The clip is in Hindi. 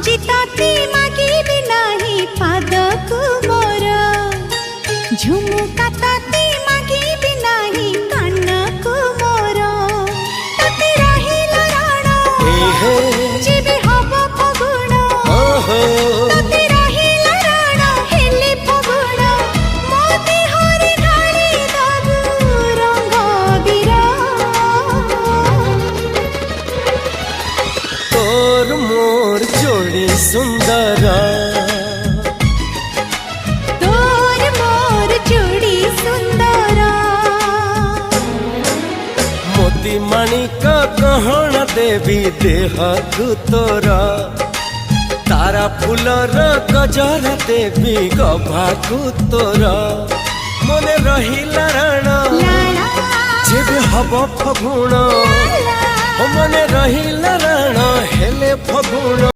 चिताती मागिबी नाही पादकु मोर झुमुका ताती मागिबी नाही कानकु मोर ताती रहिला राण जीवी हब फगुण ताती रहिला राण हेले फगुण मोती हरि ढाली दबु रंग बिरा तोर मोर जोड़ी सुंदर तोर मोर जोड़ी सुंदर मोती माणिक गहना देवी देह को तोर तारा फूलर गजरा देवी गभा को तोर मने रहिला राण जेबे हब फगुण मने रहिला राण हेले फगुण।